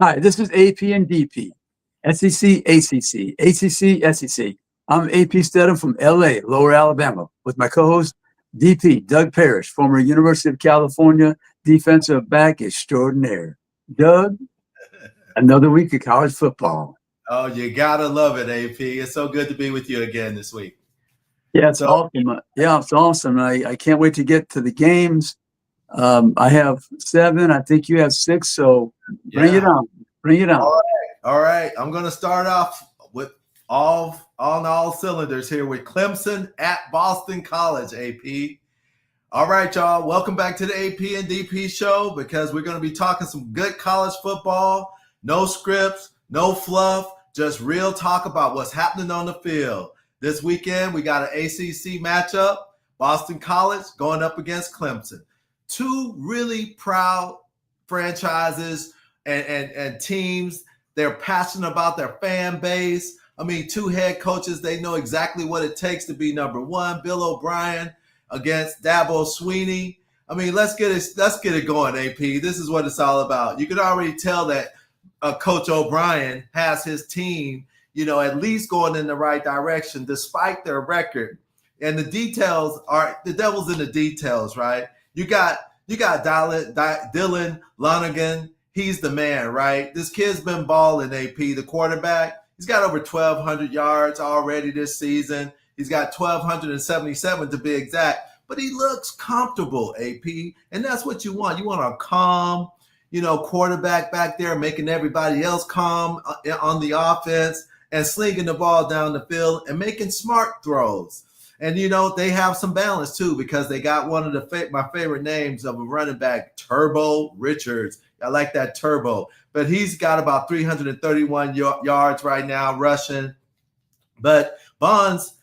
Hi, this is AP and DP, SEC, ACC, ACC, SEC. I'm AP Stedham from LA, Lower Alabama, with my co-host DP, Doug Parrish, former University of California defensive back extraordinaire. Doug, another week of college football. Oh, you gotta love it, AP. It's so good to be with you again this week. Yeah, it's So, awesome. Yeah, it's awesome. I can't wait to get to the games. I have 7. I think you have 6. So bring it yeah. on. Bring it on. All right. I'm gonna start off with all cylinders here with Clemson at Boston College, AP. All right, y'all. Welcome back to the AP and DP show because we're gonna be talking some good college football. No scripts, no fluff, just real talk about what's happening on the field. This weekend, we got an ACC matchup, Boston College going up against Clemson. Two really proud franchises and teams. They're passionate about their fan base. I mean, two head coaches, they know exactly what it takes to be number one. Bill O'Brien against Dabo Sweeney. I mean, let's get it going, AP. This is what it's all about. You can already tell that Coach O'Brien has his team, at least going in the right direction despite their record. And the details are the devil's in the details, right? You got Dylan Lonergan. He's the man, right? This kid's been balling, AP, the quarterback. He's got over 1,200 yards already this season. He's got 1,277 to be exact, but he looks comfortable, AP, and that's what you want. You want a calm, quarterback back there making everybody else calm on the offense and slinging the ball down the field and making smart throws. And, they have some balance, too, because they got one of my favorite names of a running back, Turbo Richards. I like that Turbo. But he's got about 331 yards right now rushing. But Bonds,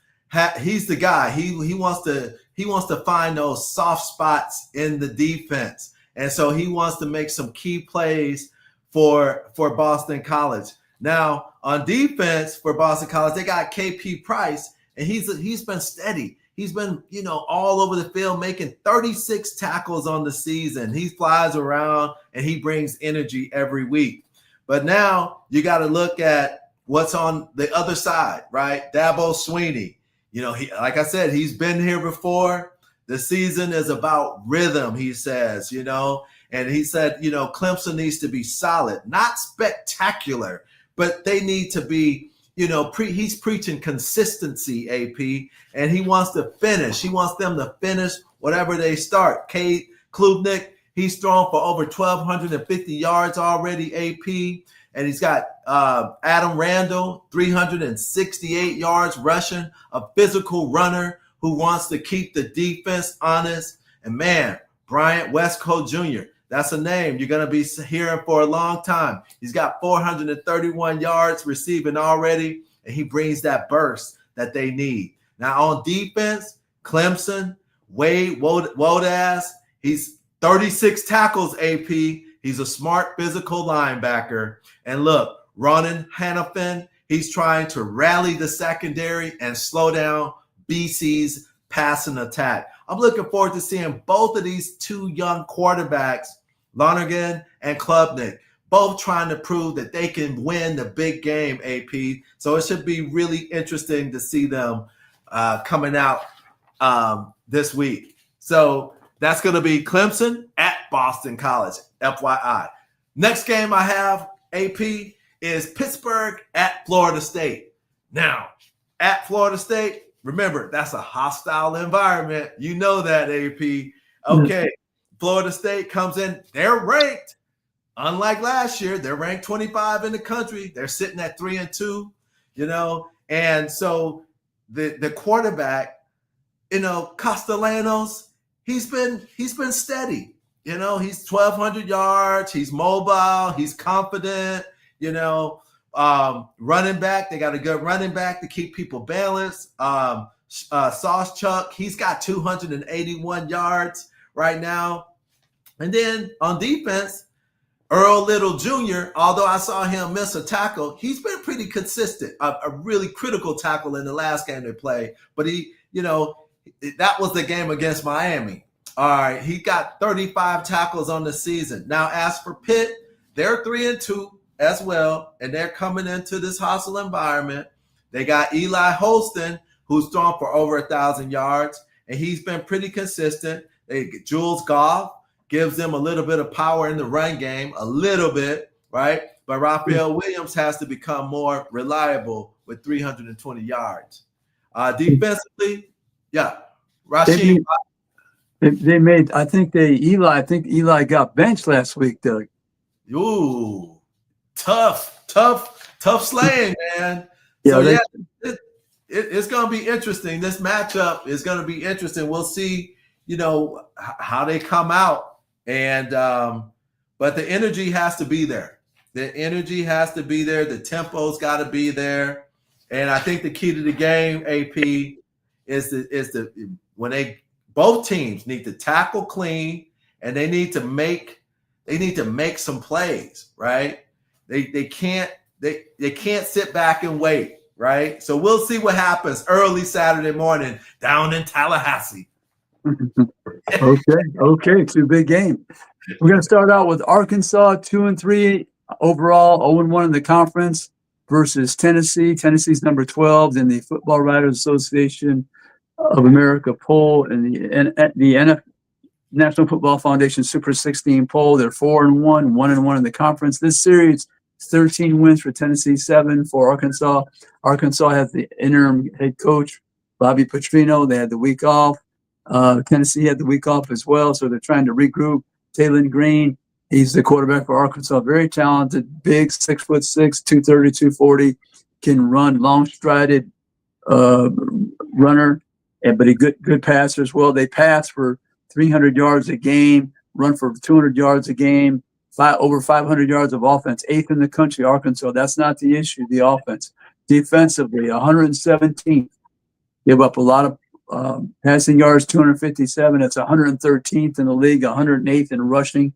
he's the guy. He wants to find those soft spots in the defense. And so he wants to make some key plays for Boston College. Now, on defense for Boston College, they got KP Price, and he's been steady. He's been, all over the field, making 36 tackles on the season. He flies around, and he brings energy every week. But now you got to look at what's on the other side, right? Dabo Sweeney. Like I said, he's been here before. The season is about rhythm, he says, and he said, Clemson needs to be solid, not spectacular, but they need to be, he's preaching consistency, AP, and he wants to finish. He wants them to finish whatever they start. Cade Klubnik, he's thrown for over 1,250 yards already, AP, and he's got Adam Randall, 368 yards rushing, a physical runner who wants to keep the defense honest. And man, Bryant Westco Jr., that's a name you're going to be hearing for a long time. He's got 431 yards receiving already, and he brings that burst that they need. Now on defense, Clemson, Wade Wodas, he's 36 tackles, AP. He's a smart physical linebacker. And look, Ronan Hannafin, he's trying to rally the secondary and slow down BC's passing attack. I'm looking forward to seeing both of these two young quarterbacks, Lonergan and Klubnik, both trying to prove that they can win the big game, AP. So it should be really interesting to see them coming out this week. So that's going to be Clemson at Boston College, FYI. Next game I have, AP, is Pittsburgh at Florida State. Now, at Florida State, remember, that's a hostile environment. You know that, AP. Okay, Florida State comes in. They're ranked. Unlike last year, they're ranked 25 in the country. They're sitting at 3-2, And so the quarterback, Castellanos, he's been steady. He's 1,200 yards. He's mobile. He's confident. Running back, they got a good running back to keep people balanced. Sauce Chuck, he's got 281 yards right now. And then on defense, Earl Little Jr., although I saw him miss a tackle, he's been pretty consistent, a really critical tackle in the last game they played. But that was the game against Miami. All right, he got 35 tackles on the season. Now, as for Pitt, they're 3-2. as well, and they're coming into this hostile environment. They got Eli Holston, who's thrown for over 1,000 yards, and he's been pretty consistent. Jules Goff gives them a little bit of power in the run game, a little bit, right? But Raphael Williams has to become more reliable with 320 yards. Defensively, yeah, Rasheed. I think Eli got benched last week, Doug. Ooh, tough slaying, man. Yeah, So it's going to be interesting. This matchup is going to be interesting. We'll see, how they come out, and but the energy has to be there. The energy has to be there. The tempo's got to be there, and I think the key to the game, AP, is when both teams need to tackle clean, and they need to make some plays, right? They can't sit back and wait, right? So we'll see what happens early Saturday morning down in Tallahassee. Okay, it's a big game. We're going to start out with Arkansas 2-3 overall, 0-1 in the conference versus Tennessee. Tennessee's number 12 in the Football Writers Association of America poll, and the National Football Foundation Super 16 poll. They're 4-1, 1-1 in the conference. This series, 13 wins for Tennessee, 7 for Arkansas. Arkansas has the interim head coach, Bobby Petrino. They had the week off. Tennessee had the week off as well, so they're trying to regroup. Taylon Green, he's the quarterback for Arkansas. Very talented, big, 6'6", 230, 240, can run, long-strided runner, but a good passer as well. They pass for 300 yards a game, run for 200 yards a game, over 500 yards of offense, 8th in the country, Arkansas. That's not the issue, the offense. Defensively, 117th. Give up a lot of passing yards, 257. It's 113th in the league, 108th in rushing,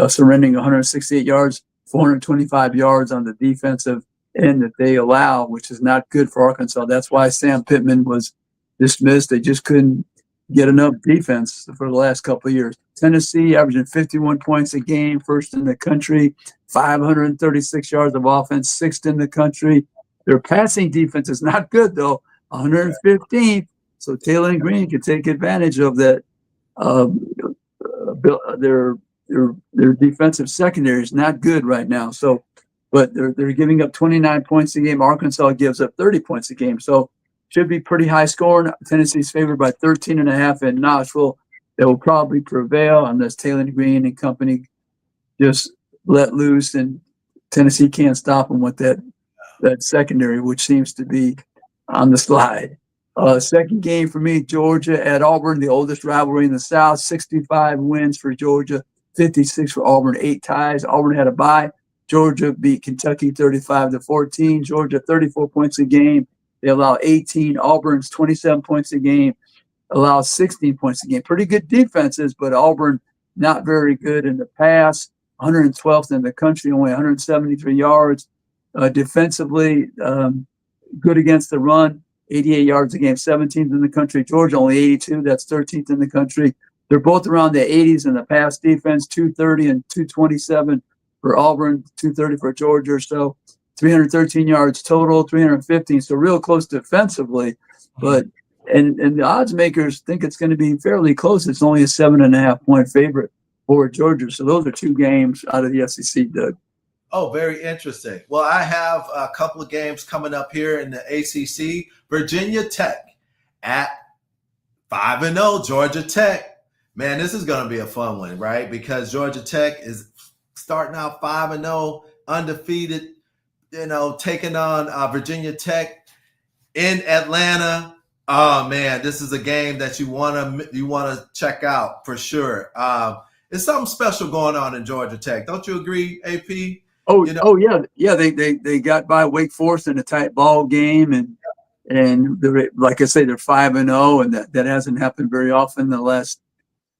surrendering 168 yards, 425 yards on the defensive end that they allow, which is not good for Arkansas. That's why Sam Pittman was dismissed. They just couldn't get enough defense for the last couple of years. Tennessee averaging 51 points a game, 1st in the country, 536 yards of offense, 6th in the country. Their passing defense is not good, though, 115th. So Taylor Green can take advantage of that. Their defensive secondary is not good right now. So, but they're giving up 29 points a game. Arkansas gives up 30 points a game. So should be pretty high scoring. Tennessee's favored by 13.5 in Knoxville. They will probably prevail unless Taylor Green and company just let loose, and Tennessee can't stop them with that secondary, which seems to be on the slide. Second game for me, Georgia at Auburn, the oldest rivalry in the South. 65 wins for Georgia, 56 for Auburn, 8 ties. Auburn had a bye. Georgia beat Kentucky 35-14. Georgia 34 points a game. They allow 18. Auburn's 27 points a game, allows 16 points a game. Pretty good defenses, but Auburn not very good in the pass. 112th in the country, only 173 yards. Defensively, good against the run. 88 yards a game, 17th in the country. Georgia only 82. That's 13th in the country. They're both around the 80s in the pass defense, 230 and 227 for Auburn, 230 for Georgia. So 313 yards total, 315. So real close defensively. But and the odds makers think it's going to be fairly close. It's only a 7.5 point favorite for Georgia. So those are 2 games out of the SEC, Doug. Oh, very interesting. Well, I have a couple of games coming up here in the ACC. Virginia Tech at 5-0, Georgia Tech. Man, this is going to be a fun one, right? Because Georgia Tech is starting out 5-0, undefeated, taking on Virginia Tech in Atlanta. Oh man, this is a game that you want to check out for sure. There's something special going on in Georgia Tech. Don't you agree, AP? Yeah. They got by Wake Forest in a tight ball game, and they're, like I say, they're 5-0, and that hasn't happened very often in the last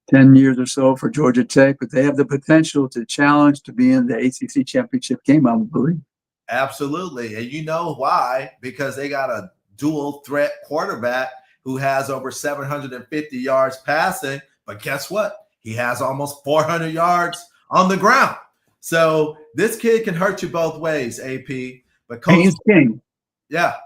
10 years or so for Georgia Tech. But they have the potential to challenge to be in the ACC championship game, I would believe. Absolutely, and you know why? Because they got a dual threat quarterback who has over 750 yards passing. But guess what? He has almost 400 yards on the ground. So this kid can hurt you both ways, AP. But Haynes King. Yeah.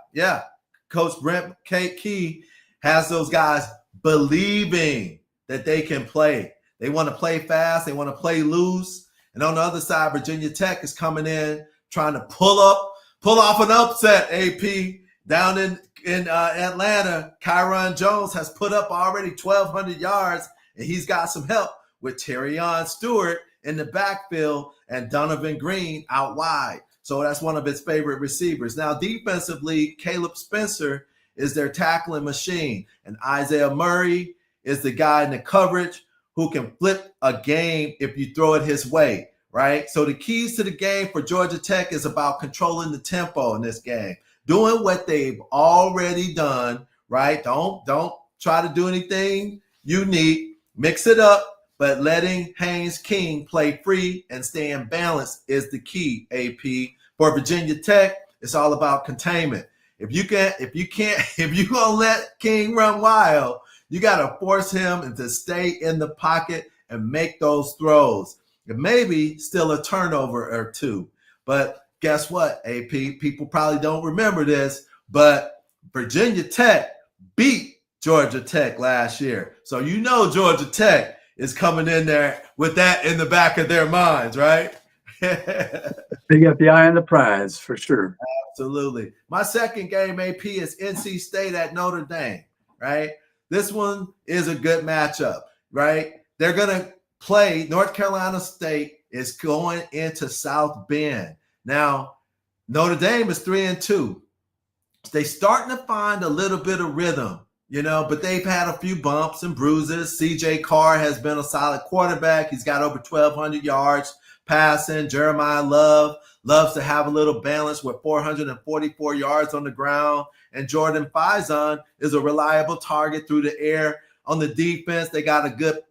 Coach Brent Key has those guys believing that they can play. They want to play fast. They want to play loose. And on the other side, Virginia Tech is coming in trying to pull off an upset, AP. Down in Atlanta, Kyron Jones has put up already 1,200 yards, and he's got some help with Terrion Stewart in the backfield and Donovan Green out wide. So that's one of his favorite receivers. Now, defensively, Caleb Spencer is their tackling machine, and Isaiah Murray is the guy in the coverage who can flip a game if you throw it his way, right? So the keys to the game for Georgia Tech is about controlling the tempo in this game, doing what they've already done, right? Don't try to do anything unique. Mix it up, but letting Haynes King play free and staying balanced is the key, AP. For Virginia Tech, it's all about containment. If you're gonna let King run wild, you gotta force him to stay in the pocket and make those throws. And maybe still a turnover or two. But guess what, AP? People probably don't remember this, but Virginia Tech beat Georgia Tech last year. So you know Georgia Tech is coming in there with that in the back of their minds, right? They got the eye on the prize for sure. Absolutely. My second game, AP, is NC State at Notre Dame, right? This one is a good matchup, right? They're going to play North Carolina State is going into South Bend. Now, Notre Dame is 3-2. They're starting to find a little bit of rhythm, but they've had a few bumps and bruises. CJ Carr has been a solid quarterback. He's got over 1,200 yards passing. Jeremiah loves to have a little balance with 444 yards on the ground. And Jordan Faison is a reliable target through the air. On the defense, they got a good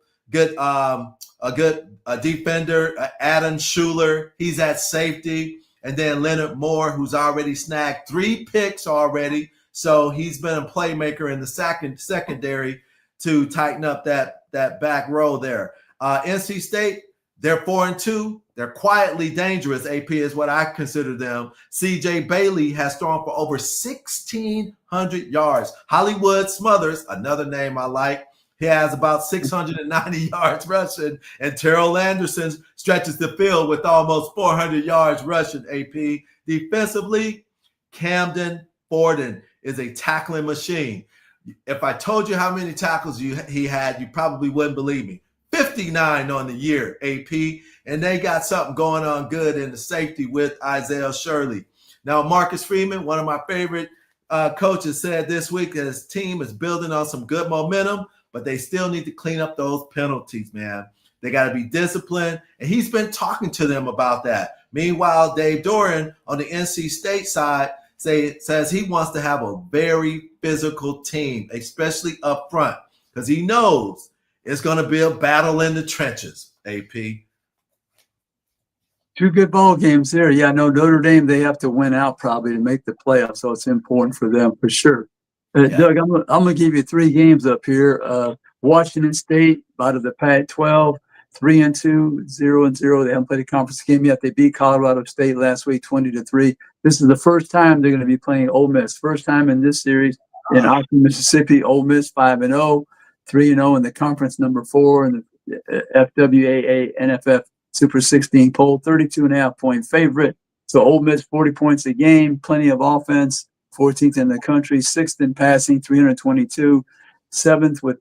defender, Adam Schuler. He's at safety. And then Leonard Moore, who's already snagged 3 picks already. So he's been a playmaker in the secondary to tighten up that back row there. NC State, they're 4-2. They're quietly dangerous, AP is what I consider them. CJ Bailey has thrown for over 1,600 yards. Hollywood Smothers, another name I like, he has about 690 yards rushing. And Terrell Anderson stretches the field with almost 400 yards rushing, AP. Defensively, Camden Forden is a tackling machine. If I told you how many tackles he had, you probably wouldn't believe me. 59 on the year, AP, and they got something going on good in the safety with Isaiah Shirley. Now, Marcus Freeman, one of my favorite coaches, said this week that his team is building on some good momentum, but they still need to clean up those penalties, man. They got to be disciplined, and he's been talking to them about that. Meanwhile, Dave Doran on the NC State side says he wants to have a very physical team, especially up front, because he knows it's going to be a battle in the trenches, AP. 2 good ball games there. Yeah, no, Notre Dame, they have to win out probably to make the playoffs, so it's important for them for sure. Doug, I'm going to give you 3 games up here. Washington State, out of the Pac-12, 3-2, 0-0. They haven't played a conference game yet. They beat Colorado State last week, 20-3. This is the first time they're going to be playing Ole Miss. First time in this series in Oxford, Mississippi. Ole Miss 5-0. 3-0 in the conference, number 4 in the FWAA NFF Super 16 poll, 32.5-point favorite. So Ole Miss 40 points a game, plenty of offense, 14th in the country, 6th in passing, 322, 7th with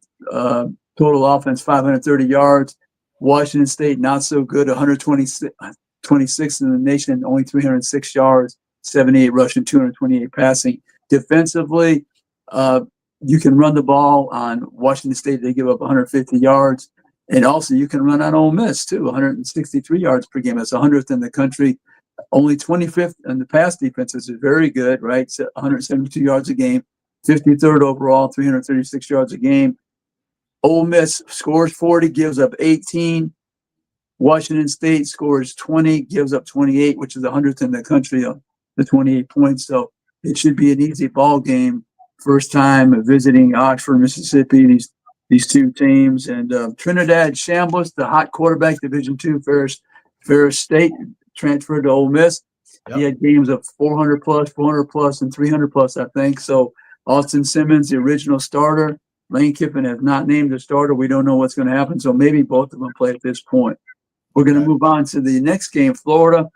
total offense, 530 yards. Washington State not so good, 126th in the nation, only 306 yards, 78 rushing, 228 passing. Defensively, you can run the ball on Washington State. They give up 150 yards. And also you can run on Ole Miss, too, 163 yards per game. That's 100th in the country. Only 25th in the pass defenses is very good, right? 172 yards a game. 53rd overall, 336 yards a game. Ole Miss scores 40, gives up 18. Washington State scores 20, gives up 28, which is 100th in the country of the 28 points. So it should be an easy ball game. First time visiting Oxford, Mississippi, these 2 teams. And Trinidad Chambliss, the hot quarterback, Division II Ferris State transferred to Ole Miss. Yep. He had games of 400 plus, 400 plus, and 300 plus, I think. So Austin Simmons, the original starter. Lane Kiffin has not named a starter. We don't know what's going to happen. So maybe both of them play at this point. We're going to move on to the next game. Florida,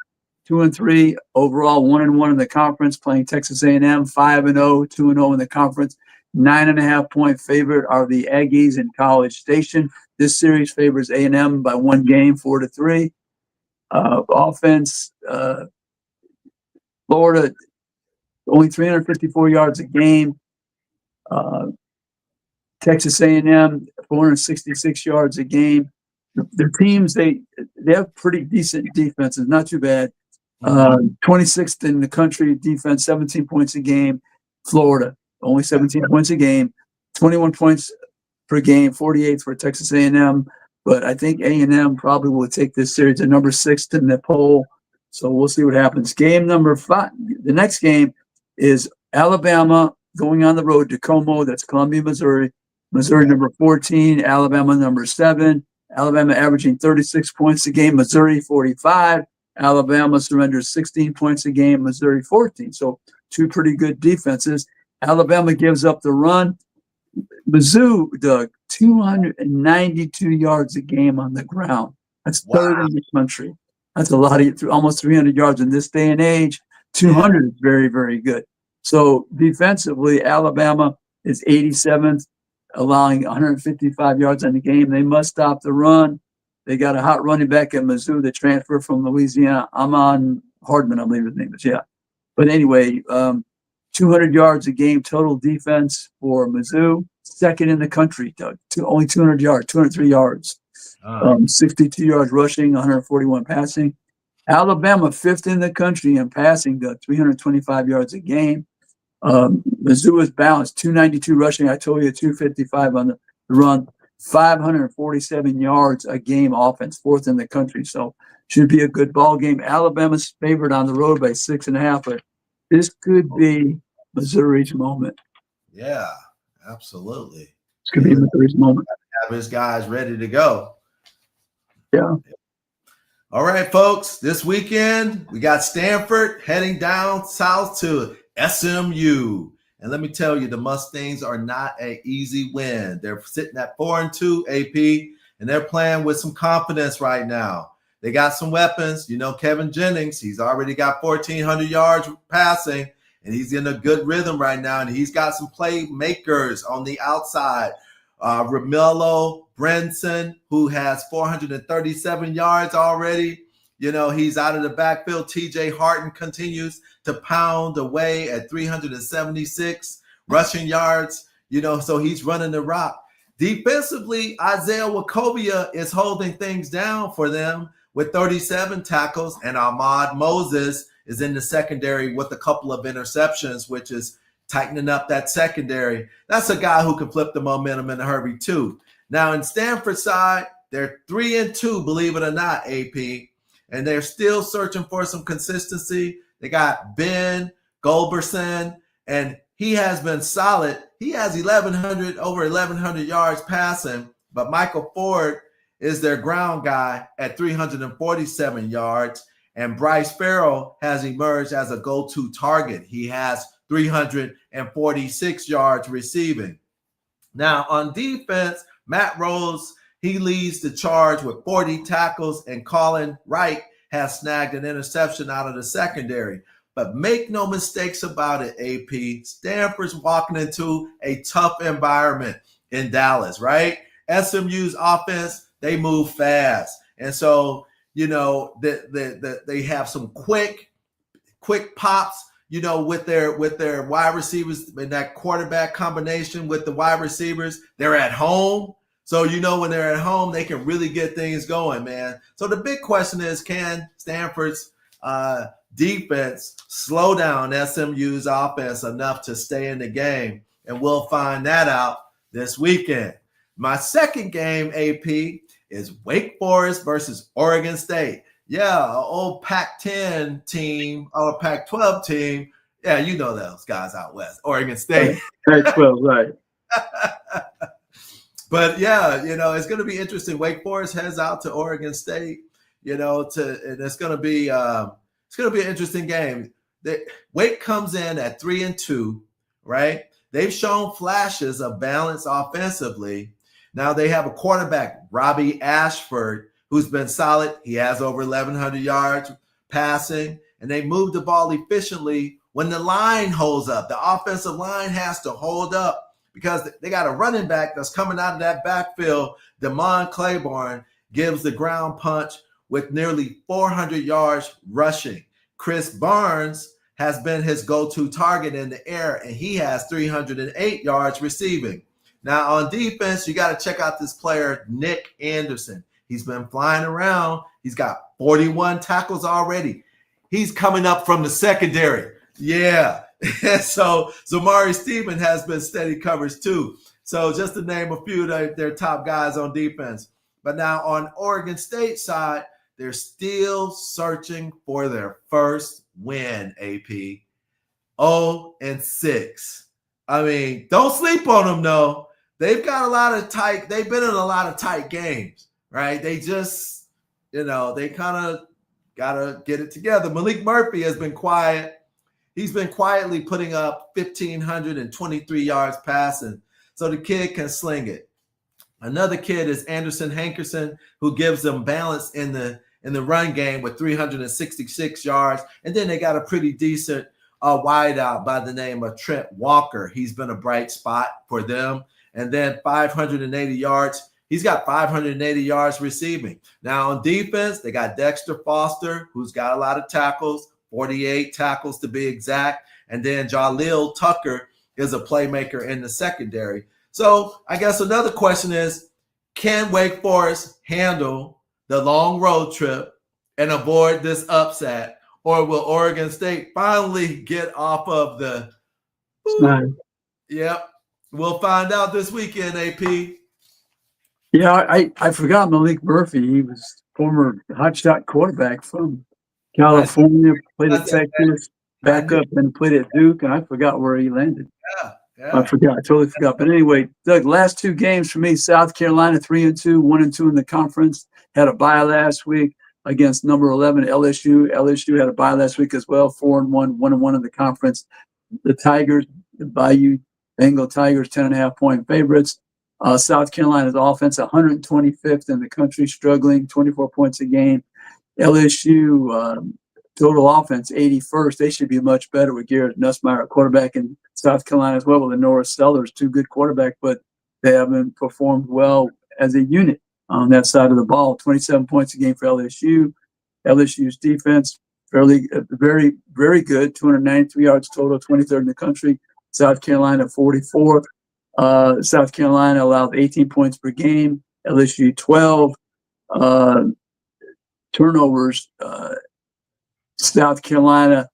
2-3 overall, 1-1 in the conference, playing Texas A&M, 5-0, 2-0 in the conference. 9.5-point favorite are the Aggies in College Station. This series favors A&M by 1 game, 4-3. Offense, Florida, only 354 yards a game. Texas A&M, 466 yards a game. Their teams, they have pretty decent defenses, not too bad. 26th in the country defense, 17 points a game. Florida, only 17 points a game, 21 points per game, 48th for Texas A&M. But I think A&M probably will take this series to number 6 in the poll. So we'll see what happens. Game number 5. The next game is Alabama going on the road to Como. That's Columbia, Missouri. Missouri number 14, Alabama number 7. Alabama averaging 36 points a game, Missouri 45. Alabama surrenders 16 points a game, Missouri 14. So 2 pretty good defenses. Alabama gives up the run. Mizzou, Doug, 292 yards a game on the ground. That's third in the country. That's a lot of almost 300 yards in this day and age. 200 is very, very good. So defensively, Alabama is 87th, allowing 155 yards on the game. They must stop the run. They got a hot running back at Mizzou that transferred from Louisiana. Amon Hardman, I believe his name is. Yeah. But anyway, 200 yards a game total defense for Mizzou. Second in the country, Doug. Only 200 yards, 203 yards. 62 yards rushing, 141 passing. Alabama, 5th in the country in passing, Doug, 325 yards a game. Mizzou is balanced, 292 rushing. I told you 255 on the run, 547 yards a game offense, 4th in the country. So should be a good ball game. Alabama's favored on the road by 6.5, but this could be Missouri's moment. Yeah, absolutely. This could be Missouri's moment. Have his guys ready to go. Yeah. All right, folks. This weekend we got Stanford heading down south to SMU. And let me tell you, the Mustangs are not an easy win. They're sitting at 4-2 AP, and they're playing with some confidence right now. They got some weapons. You know, Kevin Jennings, he's already got 1,400 yards passing, and he's in a good rhythm right now. And he's got some playmakers on the outside. Romello Brenson, who has 437 yards already. You know, he's out of the backfield. TJ Harton continues to pound away at 376 rushing yards, you know, so he's running the rock. Defensively, Isaiah Wachovia is holding things down for them with 37 tackles, and Ahmad Moses is in the secondary with a couple of interceptions, which is tightening up that secondary. That's a guy who can flip the momentum in a hurry too. Now, in Stanford's side, they're 3-2, believe it or not, AP. And they're still searching for some consistency. They got Ben Goldberson, and he has been solid. He has over 1,100 yards passing, but Michael Ford is their ground guy at 347 yards, and Bryce Farrell has emerged as a go-to target. He has 346 yards receiving. Now, on defense, Matt Rose, he leads the charge with 40 tackles, and Colin Wright has snagged an interception out of the secondary. But make no mistakes about it, AP. Stanford's walking into a tough environment in Dallas, right? SMU's offense, they move fast. And so, you know, they have some quick pops, you know, with their wide receivers in that quarterback combination with the wide receivers. They're at home. So, you know, when they're at home, they can really get things going, man. So the big question is, can Stanford's defense slow down SMU's offense enough to stay in the game? And we'll find that out this weekend. My second game, AP, is Wake Forest versus Oregon State. Yeah, an old Pac-10 team or Pac-12 team. Yeah, you know those guys out west, Oregon State. Pac-12, right. But, yeah, you know, it's going to be interesting. Wake Forest heads out to Oregon State. and it's going to be an interesting game. Wake comes in at 3-2, right? They've shown flashes of balance offensively. Now they have a quarterback, Robbie Ashford, who's been solid. He has over 1,100 yards passing, and they move the ball efficiently when the line holds up. The offensive line has to hold up because they got a running back that's coming out of that backfield. Damon Claiborne gives the ground punch with nearly 400 yards rushing. Chris Barnes has been his go-to target in the air, and he has 308 yards receiving. Now, on defense, you got to check out this player, Nick Anderson. He's been flying around. He's got 41 tackles already. He's coming up from the secondary. Yeah. So Zamari Stephen has been steady coverage too. So just to name a few of their top guys on defense. But now on Oregon State side, they're still searching for their first win, AP. 0-6. I mean, don't sleep on them, though. They've been in a lot of tight games, right? They just, they kind of got to get it together. Malik Murphy has been quiet. He's been quietly putting up 1,523 yards passing, so the kid can sling it. Another kid is Anderson Hankerson, who gives them balance in the run game with 366 yards. And then they got a pretty decent wideout by the name of Trent Walker. He's been a bright spot for them. And then 580 yards. He's got 580 yards receiving. Now on defense, they got Dexter Foster, who's got a lot of tackles, 48 tackles to be exact. And then Jaleel Tucker is a playmaker in the secondary. So I guess another question is, can Wake Forest handle the long road trip and avoid this upset? Or will Oregon State finally get off of the Yep. We'll find out this weekend, AP. Yeah, I forgot Malik Murphy. He was former hotshot quarterback from California, played at Texas, back up and played at Duke, and I forgot where he landed. Yeah. I totally forgot. But anyway, Doug, last two games for me, South Carolina 3-2, 1-2 in the conference. Had a bye last week against number 11 LSU. LSU had a bye last week as well, 4-1, 1-1 in the conference. The Tigers, the Bayou Bengal Tigers, 10.5-point favorites. South Carolina's offense, 125th in the country, struggling, 24 points a game. LSU total offense, 81st. They should be much better with Garrett Nussmeier, quarterback in South Carolina as well, with the Norris Sellers, two good quarterbacks, but they haven't performed well as a unit on that side of the ball. 27 points a game for LSU. LSU's defense, very, very good, 293 yards total, 23rd in the country. South Carolina, 44th. South Carolina allowed 18 points per game. LSU 12. Turnovers. South Carolina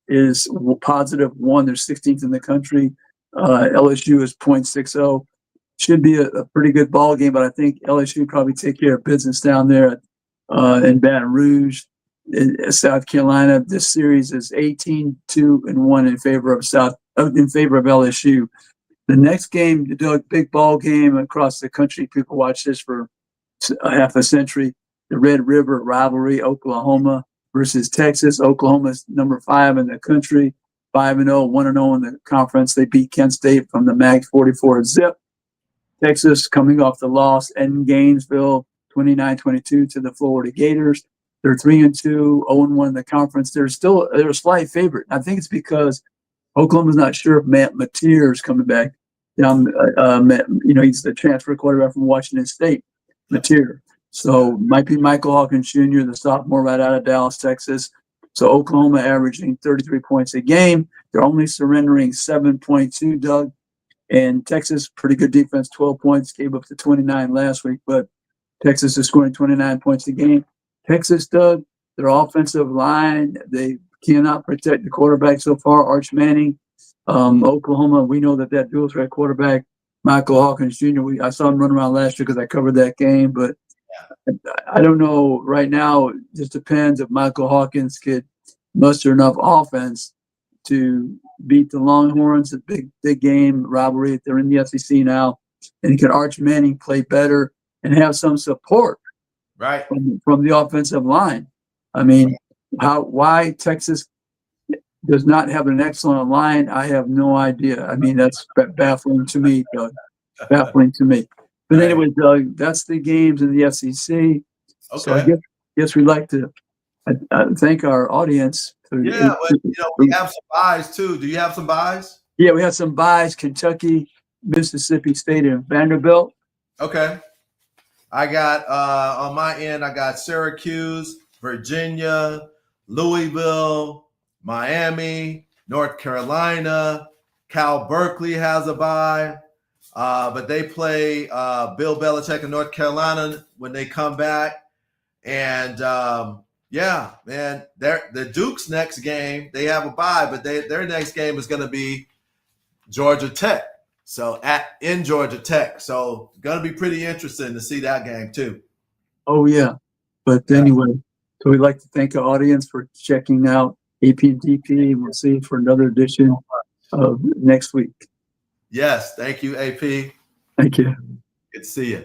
is positive 1. They're 16th in the country. LSU is 0.60. Should be a pretty good ball game, but I think LSU probably take care of business down there in Baton Rouge. In South Carolina, this series is 18-2-1 in favor of LSU. The next game, the big ball game across the country. People watch this for a half a century. The Red River rivalry, Oklahoma versus Texas. Oklahoma is number 5 in the country, 5-0, 1-0 in the conference. They beat Kent State from the MAC 44 zip. Texas coming off the loss in Gainesville, 29-22 to the Florida Gators. They're 3-2, 0-1 in the conference. They're a slight favorite. I think it's because Oklahoma's not sure if Matt Mateer is coming back. He's the transfer quarterback from Washington State, Mateer. So might be Michael Hawkins Jr., the sophomore right out of Dallas, Texas. So Oklahoma averaging 33 points a game. They're only surrendering 7.2, Doug. And Texas, pretty good defense, 12 points, gave up to 29 last week. But Texas is scoring 29 points a game. Texas, Doug, their offensive line, they cannot protect the quarterback so far. Arch Manning. Oklahoma, we know that dual threat quarterback, Michael Hawkins Jr., I saw him run around last year because I covered that game. But I don't know right now. It just depends if Michael Hawkins could muster enough offense to beat the Longhorns. A big game rivalry. They're in the SEC now. And can Arch Manning play better and have some support Right. from the offensive line. I mean, why Texas does not have an excellent line, I have no idea. I mean, that's baffling to me, Doug. Baffling to me. But Right. anyway, Doug, that's the games in the SEC. So I Okay. guess we'd like to thank our audience. Yeah, but we have some buys too. Do you have some buys? Yeah, we have some buys: Kentucky, Mississippi State, and Vanderbilt. Okay. I got on my end, I got Syracuse, Virginia, Louisville, Miami, North Carolina. Cal Berkeley has a bye, but they play Bill Belichick in North Carolina when they come back. And yeah, man, the Duke's next game, they have a bye, but their next game is going to be Georgia Tech. So in Georgia Tech. So going to be pretty interesting to see that game too. Oh, yeah. But anyway, so we'd like to thank our audience for checking out AP and DP. We'll see you for another edition of next week. Yes. Thank you, AP. Thank you. Good to see you.